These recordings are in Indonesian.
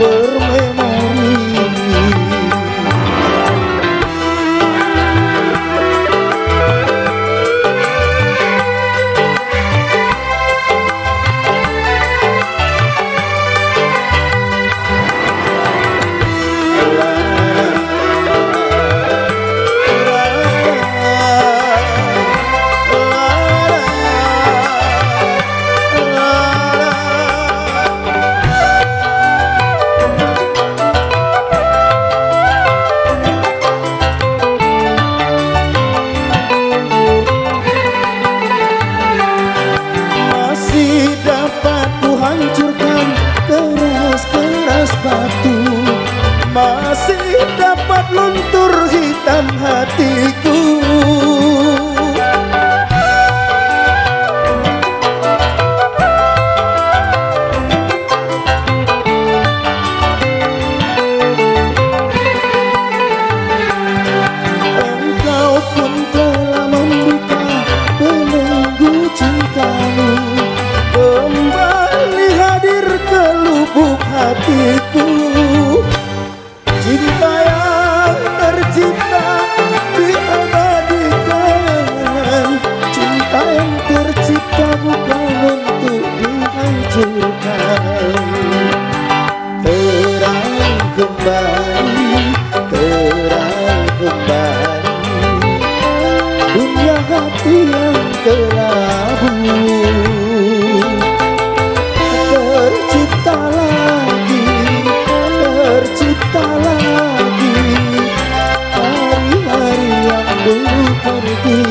bermemori. Masih dapat luntur hitam hatiku. Engkau pun telah membuka belenggu cintamu, kembali hadir ke lubuk hatiku. Cinta yang tercipta diabadikan, cinta yang tercipta bukan untuk dihancurkan. Terang kembali, terang kembali, dunia hati yang kelabu. Tercipta lagi, tercipta lagi hari-hari yang dulu pergi.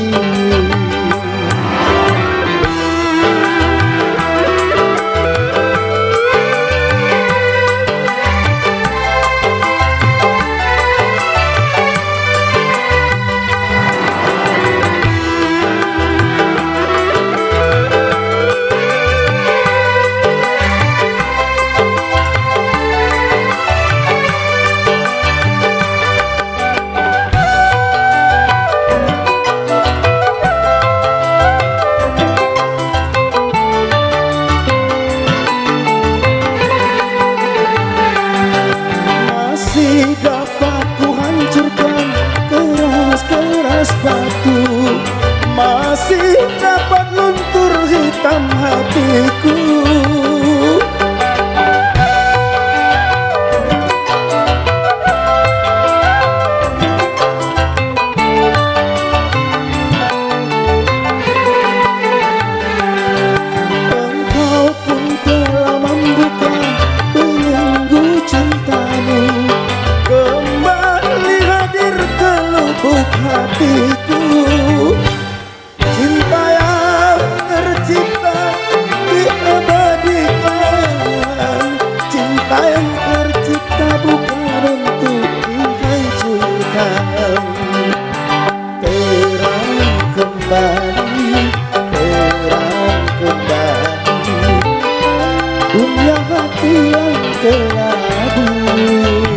Dapat ku hancurkan keras-keras batu, masih dapat luntur hitam hatiku. Engkau pun telah membuka belenggu cintamu, kembali hadir ke lubuk hatiku. Cinta yang tercipta diabadikan, cinta yang tercipta bukan untuk dihancurkan. Terang kembali, terang kembali, dunia hati yang kelabu.